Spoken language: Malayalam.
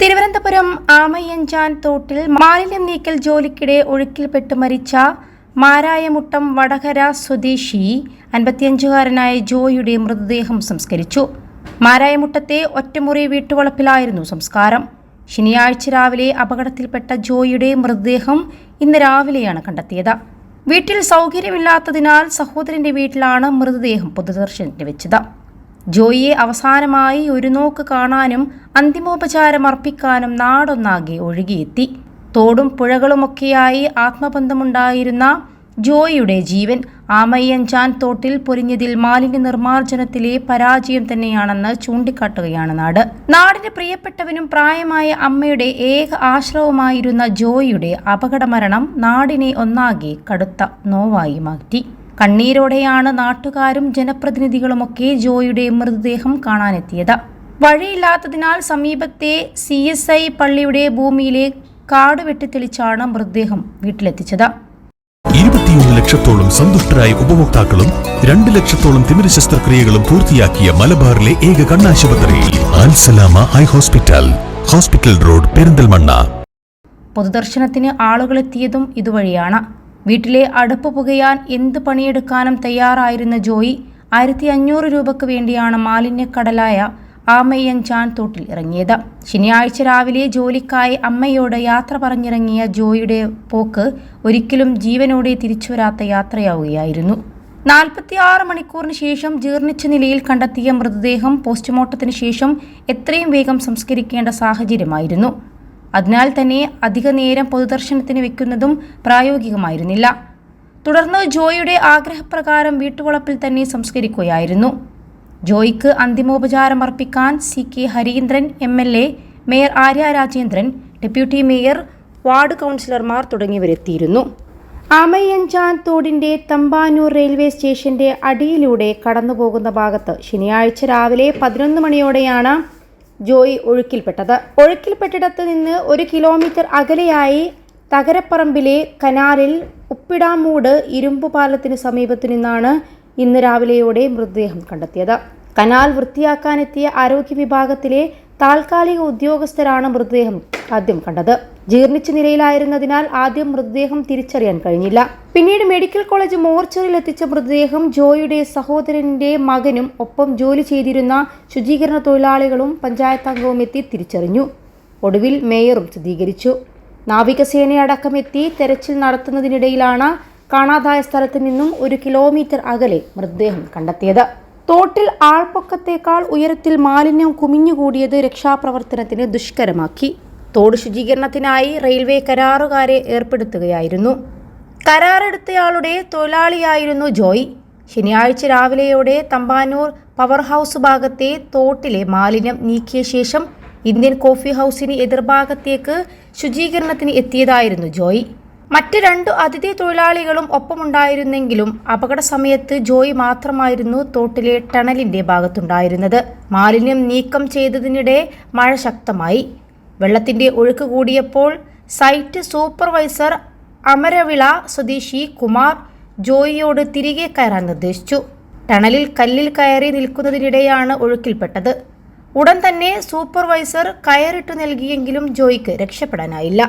തിരുവനന്തപുരം ആമയ്യഞ്ചാൻ തോട്ടിൽ മാലിന്യം നീക്കൽ ജോലിക്കിടെ ഒഴുക്കിൽപ്പെട്ട് മരിച്ച മാരായമുട്ടം വടകര സ്വദേശി 55-കാരനായ ജോയിയുടെ മൃതദേഹം സംസ്കരിച്ചു. മാരായമുട്ടത്തെ ഒറ്റമുറി വീട്ടുവളപ്പിലായിരുന്നു സംസ്കാരം. ശനിയാഴ്ച രാവിലെ അപകടത്തിൽപ്പെട്ട ജോയിയുടെ മൃതദേഹം ഇന്ന് രാവിലെയാണ് കണ്ടെത്തിയത്. വീട്ടിൽ സൗകര്യമില്ലാത്തതിനാൽ സഹോദരന്റെ വീട്ടിലാണ് മൃതദേഹം പൊതുദർശനത്തിന് വെച്ചത്. ജോയിയെ അവസാനമായി ഒരു നോക്ക് കാണാനും അന്തിമോപചാരം അർപ്പിക്കാനും നാടൊന്നാകെ ഒഴുകിയെത്തി. തോടും പുഴകളുമൊക്കെയായി ആത്മബന്ധമുണ്ടായിരുന്ന ജോയിയുടെ ജീവൻ ആമയ്യഞ്ചാൻ തോട്ടിൽ പൊരിഞ്ഞതിൽ മാലിന്യ നിർമ്മാർജ്ജനത്തിലെ പരാജയം തന്നെയാണെന്ന് ചൂണ്ടിക്കാട്ടുകയാണ് നാടിന് പ്രിയപ്പെട്ടവനും പ്രായമായ അമ്മയുടെ ഏക ആശ്രയവുമായിരുന്ന ജോയിയുടെ അപകടമരണം നാടിനെ ഒന്നാകെ കടുത്ത നോവായി മാറ്റി. കണ്ണീരോടെയാണ് നാട്ടുകാരും ജനപ്രതിനിധികളുമൊക്കെ ജോയിയുടെ മൃതദേഹം കാണാനെത്തിയത്. വഴിയില്ലാത്തതിനാൽ സമീപത്തെ CSI പള്ളിയുടെ ഭൂമിയിലെ കാട് വെട്ടിത്തെളിച്ചാണ് മൃതദേഹം വീട്ടിലെത്തിച്ചത്. 21 ലക്ഷത്തോളം സന്തുഷ്ടരായ ഉപഭോക്താക്കളും 2 ലക്ഷത്തോളം തിമിര ശസ്ത്രക്രിയകളും പൂർത്തിയാക്കിയ മലബാറിലെ ഏക കണ്ണാശുപത്രി Al Salama high hospital, hospital road, Perinthalmanna. പൊതുദർശനത്തിന് ആളുകളെത്തിയതും ഇതുവഴിയാണ്. വീട്ടിലെ അടുപ്പ് പുകയാൻ എന്ത് പണിയെടുക്കാനും തയ്യാറായിരുന്ന ജോയി 1500 രൂപയ്ക്ക് വേണ്ടിയാണ് മാലിന്യക്കടലായ ആമയ്യഞ്ചാൻ തോട്ടിൽ ഇറങ്ങിയത്. ശനിയാഴ്ച രാവിലെ ജോലിക്കായി അമ്മയോട് യാത്ര പറഞ്ഞിറങ്ങിയ ജോയിയുടെ പോക്ക് ഒരിക്കലും ജീവനോടെ തിരിച്ചുവരാത്ത യാത്രയാവുകയായിരുന്നു. 46 മണിക്കൂറിന് ശേഷം ജീർണിച്ച നിലയിൽ കണ്ടെത്തിയ മൃതദേഹം പോസ്റ്റ്മോർട്ടത്തിന് ശേഷം എത്രയും വേഗം സംസ്കരിക്കേണ്ട സാഹചര്യമായിരുന്നു. അതിനാൽ തന്നെ അധിക നേരം പൊതുദർശനത്തിന് വെക്കുന്നതും പ്രായോഗികമായിരുന്നില്ല. തുടർന്ന് ജോയിയുടെ ആഗ്രഹപ്രകാരം വീട്ടുവളപ്പിൽ തന്നെ സംസ്കരിക്കുകയായിരുന്നു. ജോയിക്ക് അന്തിമോപചാരം അർപ്പിക്കാൻ CK Harindran MLA, mayor Arya Rajendran, deputy mayor, ward കൗൺസിലർമാർ തുടങ്ങിയവരെത്തിയിരുന്നു. ആമയ്യഞ്ചാൻ തോടിന്റെ തമ്പാനൂർ റെയിൽവേ സ്റ്റേഷന്റെ അടിയിലൂടെ കടന്നുപോകുന്ന ഭാഗത്ത് ശനിയാഴ്ച രാവിലെ 11 മണിയോടെയാണ് ജോയി ഒഴുക്കിൽപ്പെട്ടത്. ഒഴുക്കിൽപ്പെട്ടിടത്ത് നിന്ന് 1 കിലോമീറ്റർ അകലെയായി തകരപ്പറമ്പിലെ കനാലിൽ ഉപ്പിടാമൂട് ഇരുമ്പുപാലത്തിന് സമീപത്തു നിന്നാണ് ഇന്ന് രാവിലെയോടെ മൃതദേഹം കണ്ടെത്തിയത്. കനാൽ വൃത്തിയാക്കാനെത്തിയ ആരോഗ്യ വിഭാഗത്തിലെ താൽക്കാലിക ഉദ്യോഗസ്ഥരാണ് മൃതദേഹം ആദ്യം കണ്ടത്. ജീർണിച്ച നിലയിലായിരുന്നതിനാൽ ആദ്യം മൃതദേഹം തിരിച്ചറിയാൻ കഴിഞ്ഞില്ല. പിന്നീട് മെഡിക്കൽ കോളേജ് മോർച്ചറിയിൽ എത്തിച്ച മൃതദേഹം ജോയിയുടെ സഹോദരന്റെ മകനും ഒപ്പം ജോലി ചെയ്തിരുന്ന ശുചീകരണ തൊഴിലാളികളും പഞ്ചായത്ത് അംഗവും എത്തി തിരിച്ചറിഞ്ഞു. ഒടുവിൽ മേയറും സ്ഥിരീകരിച്ചു. നാവികസേനയടക്കം എത്തി തെരച്ചിൽ നടത്തുന്നതിനിടയിലാണ് കാണാതായ സ്ഥലത്ത് നിന്നും 1 കിലോമീറ്റർ അകലെ മൃതദേഹം കണ്ടെത്തിയത്. തോട്ടിൽ ആൾപ്പൊക്കത്തേക്കാൾ ഉയരത്തിൽ മാലിന്യം കുമിഞ്ഞുകൂടിയത് രക്ഷാപ്രവർത്തനത്തിന് ദുഷ്കരമാക്കി. തോട് ശുചീകരണത്തിനായി റെയിൽവേ കരാറുകാരെ ഏർപ്പെടുത്തുകയായിരുന്നു. കരാറെടുത്തയാളുടെ തൊഴിലാളിയായിരുന്നു ജോയി. ശനിയാഴ്ച രാവിലെയോടെ തമ്പാനൂർ പവർ ഹൗസ് ഭാഗത്തെ തോട്ടിലെ മാലിന്യം നീക്കിയ ശേഷം ഇന്ത്യൻ കോഫി ഹൗസിന് എതിർഭാഗത്തേക്ക് ശുചീകരണത്തിന് എത്തിയതായിരുന്നു ജോയി. മറ്റ് 2 അതിഥി തൊഴിലാളികളും ഒപ്പമുണ്ടായിരുന്നെങ്കിലും അപകട സമയത്ത് ജോയി മാത്രമായിരുന്നു തോട്ടിലെ ടണലിന്റെ ഭാഗത്തുണ്ടായിരുന്നത്. മാലിന്യം നീക്കം ചെയ്തതിനിടെ മഴ ശക്തമായി. വെള്ളത്തിന്റെ ഒഴുക്ക് കൂടിയപ്പോൾ സൈറ്റ് സൂപ്പർവൈസർ അമരവിള സ്വദേശി കുമാർ ജോയിയോട് തിരികെ കയറാൻ നിർദ്ദേശിച്ചു. ടണലിൽ കല്ലിൽ കയറി നിൽക്കുന്നതിനിടെയാണ് ഒഴുക്കിൽപ്പെട്ടത്. ഉടൻ തന്നെ സൂപ്പർവൈസർ കയറിട്ടു നൽകിയെങ്കിലും ജോയിക്ക് രക്ഷപ്പെടാനായില്ല.